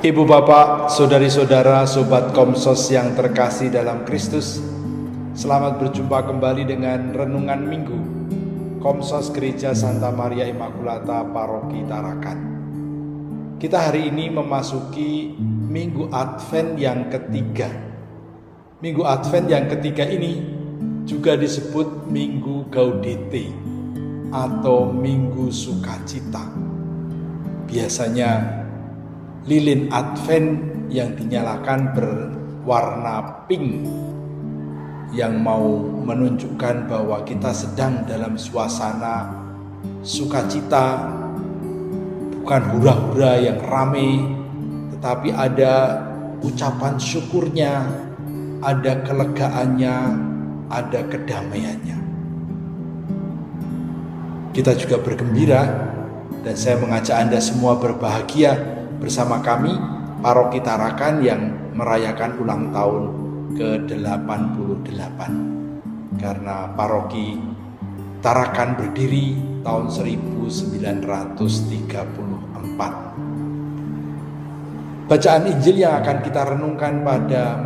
Ibu bapak, saudari-saudara, sobat Komsos yang terkasih dalam Kristus, selamat berjumpa kembali dengan Renungan Minggu Komsos Gereja Santa Maria Immaculata Paroki Tarakan. Kita hari ini memasuki Minggu Advent yang ketiga. Minggu Advent yang ketiga ini juga disebut Minggu Gaudete atau Minggu Sukacita. Biasanya lilin Advent yang dinyalakan berwarna pink yang mau menunjukkan bahwa kita sedang dalam suasana sukacita, bukan hura-hura yang ramai, tetapi ada ucapan syukurnya, ada kelegaannya, ada kedamaiannya. Kita juga bergembira dan saya mengajak Anda semua berbahagia bersama kami Paroki Tarakan yang merayakan ulang tahun ke-88. Karena Paroki Tarakan berdiri tahun 1934. Bacaan Injil yang akan kita renungkan pada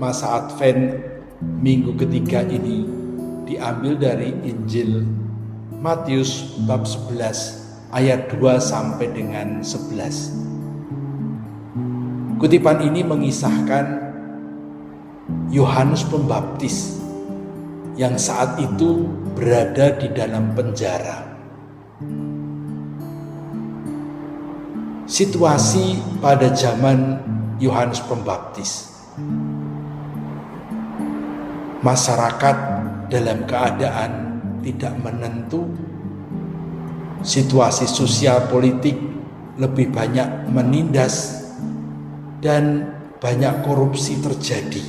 masa Advent minggu ketiga ini diambil dari Injil Matius bab 11 ayat 2 sampai dengan 11. Kutipan ini mengisahkan Yohanes Pembaptis yang saat itu berada di dalam penjara. Situasi pada zaman Yohanes Pembaptis, masyarakat dalam keadaan tidak menentu, situasi sosial politik lebih banyak menindas dan banyak korupsi terjadi.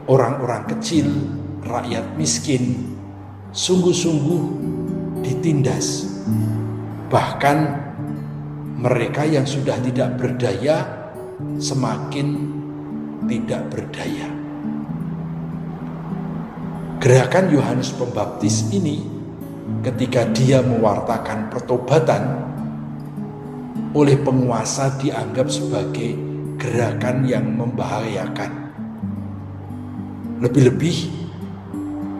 Orang-orang kecil, rakyat miskin sungguh-sungguh ditindas. Bahkan mereka yang sudah tidak berdaya semakin tidak berdaya. Gerakan Yohanes Pembaptis ini ketika dia mewartakan pertobatan oleh penguasa dianggap sebagai gerakan yang membahayakan. Lebih-lebih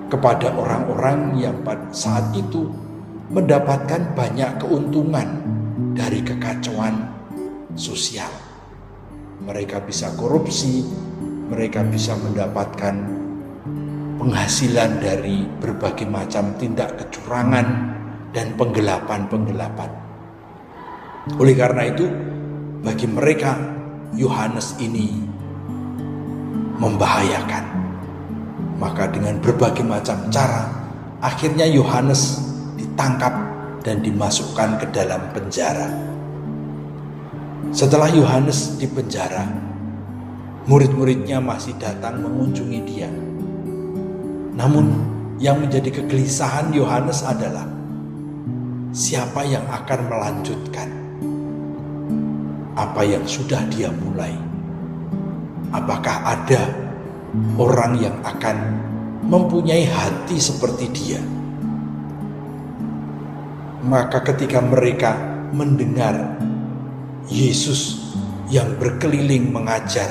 kepada orang-orang yang pada saat itu mendapatkan banyak keuntungan dari kekacauan sosial. Mereka bisa korupsi, mereka bisa mendapatkan penghasilan dari berbagai macam tindak kecurangan dan penggelapan-penggelapan. Oleh karena itu, bagi mereka Yohanes ini membahayakan. Maka dengan berbagai macam cara, akhirnya Yohanes ditangkap dan dimasukkan ke dalam penjara. Setelah Yohanes di penjara, murid-muridnya masih datang mengunjungi dia. Namun yang menjadi kegelisahan Yohanes adalah siapa yang akan melanjutkan apa yang sudah dia mulai. Apakah ada orang yang akan mempunyai hati seperti dia? Maka ketika mereka mendengar Yesus yang berkeliling mengajar,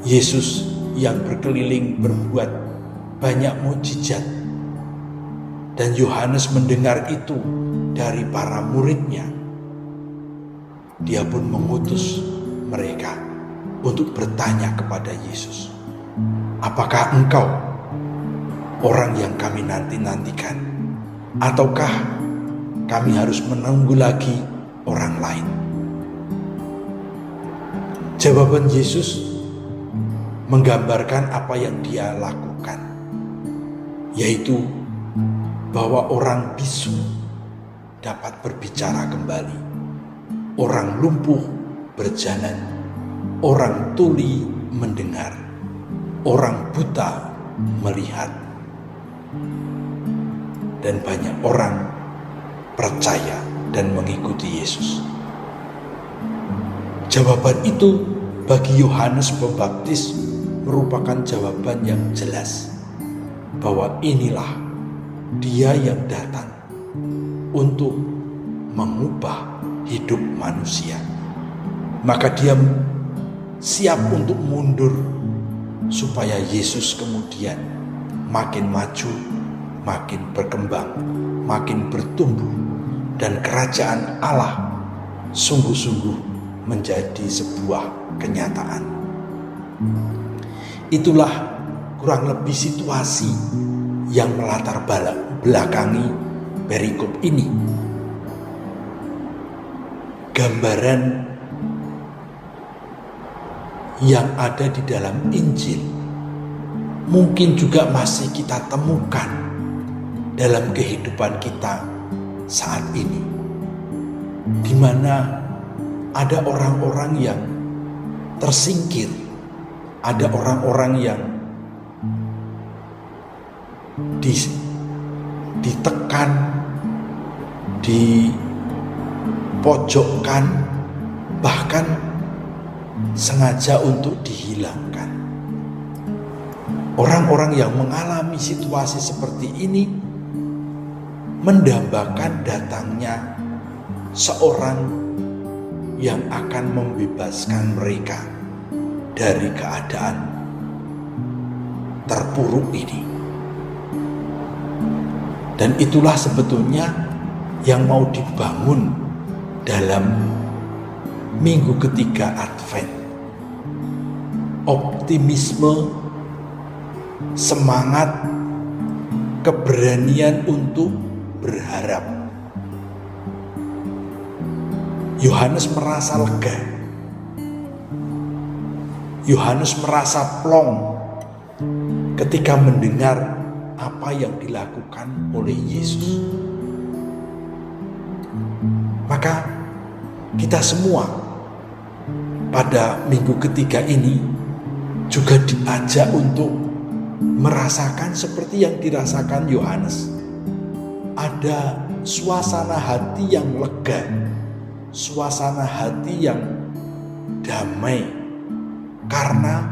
Yesus yang berkeliling berbuat banyak mukjizat, dan Yohanes mendengar itu dari para muridnya, dia pun mengutus mereka untuk bertanya kepada Yesus, apakah engkau orang yang kami nanti-nantikan, ataukah kami harus menunggu lagi orang lain? Jawaban Yesus menggambarkan apa yang dia lakukan, yaitu bahwa orang bisu dapat berbicara kembali, orang lumpuh berjalan, orang tuli mendengar, orang buta melihat, dan banyak orang percaya dan mengikuti Yesus. Jawaban itu bagi Yohanes Pembaptis merupakan jawaban yang jelas bahwa inilah Dia yang datang untuk mengubah hidup manusia. maka dia siap untuk mundur supaya Yesus kemudian makin maju, makin berkembang, makin bertumbuh, dan kerajaan Allah sungguh-sungguh menjadi sebuah kenyataan. Itulah kurang lebih situasi yang melatar belakangi perikop ini. Gambaran yang ada di dalam Injil mungkin juga masih kita temukan dalam kehidupan kita saat ini, di mana ada orang-orang yang tersingkir, ada orang-orang yang ditekan, dipojokkan, bahkan sengaja untuk dihilangkan. Orang-orang yang mengalami situasi seperti ini mendambakan datangnya seorang yang akan membebaskan mereka dari keadaan terpuruk ini. Dan itulah sebetulnya yang mau dibangun dalam minggu ketiga Advent. Optimisme, semangat, keberanian untuk berharap. Yohanes merasa lega. Yohanes merasa plong ketika mendengar apa yang dilakukan oleh Yesus. Maka kita semua pada minggu ketiga ini juga diajak untuk merasakan seperti yang dirasakan Yohanes. Ada suasana hati yang lega, suasana hati yang damai, karena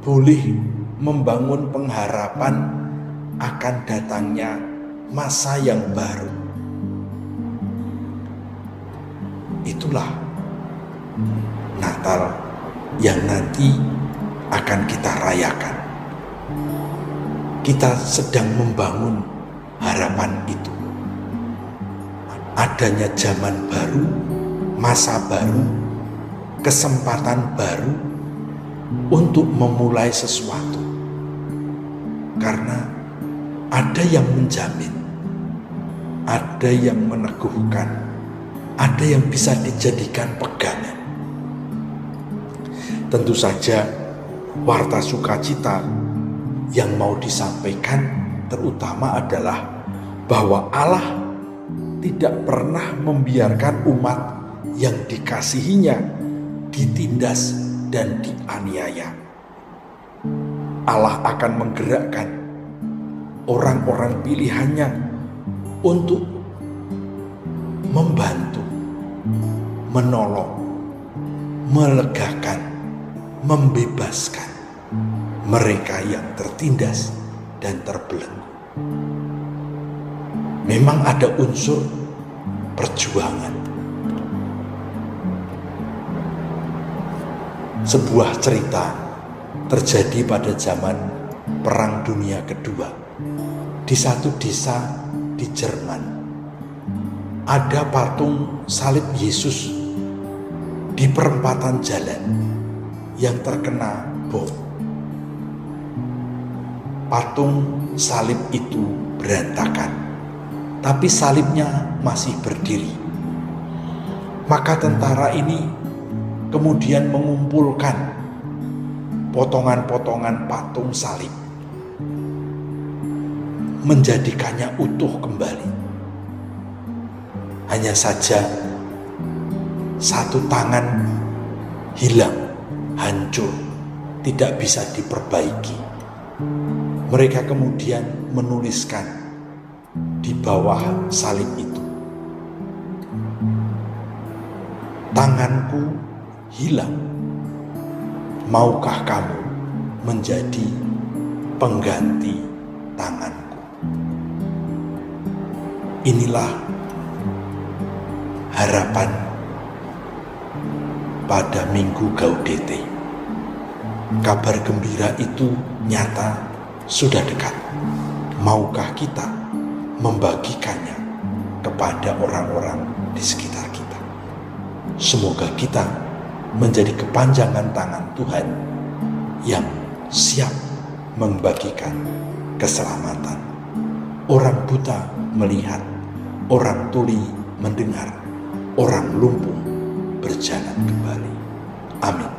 boleh membangun pengharapan akan datangnya masa yang baru. Itulah Natal yang nanti akan kita rayakan. Kita sedang membangun harapan itu. Adanya zaman baru, masa baru, kesempatan baru untuk memulai sesuatu. Karena ada yang menjamin, ada yang meneguhkan, ada yang bisa dijadikan pegangan. Tentu saja warta sukacita yang mau disampaikan terutama adalah bahwa Allah tidak pernah membiarkan umat yang dikasihinya ditindas dan dianiaya. Allah akan menggerakkan orang-orang pilihannya untuk membantu, menolong, melegakan, membebaskan mereka yang tertindas dan terbelenggu. Memang ada unsur perjuangan. Sebuah cerita terjadi pada zaman Perang Dunia Kedua di satu desa di Jerman. Ada patung salib Yesus di perempatan jalan yang terkena bom. Patung salib itu berantakan, tapi salibnya masih berdiri. Maka tentara ini kemudian mengumpulkan potongan-potongan patung salib, menjadikannya utuh kembali. Hanya saja satu tangan hilang, hancur, tidak bisa diperbaiki. Mereka kemudian menuliskan di bawah salib itu, "Tanganku hilang, maukah kamu menjadi pengganti tanganku?" Inilah harapan pada Minggu Gaudete. Kabar gembira itu nyata, sudah dekat. Maukah kita membagikannya kepada orang-orang di sekitar kita? Semoga kita menjadi kepanjangan tangan Tuhan yang siap membagikan keselamatan. Orang buta melihat, orang tuli mendengar, orang lumpuh berjalan kembali. Amin.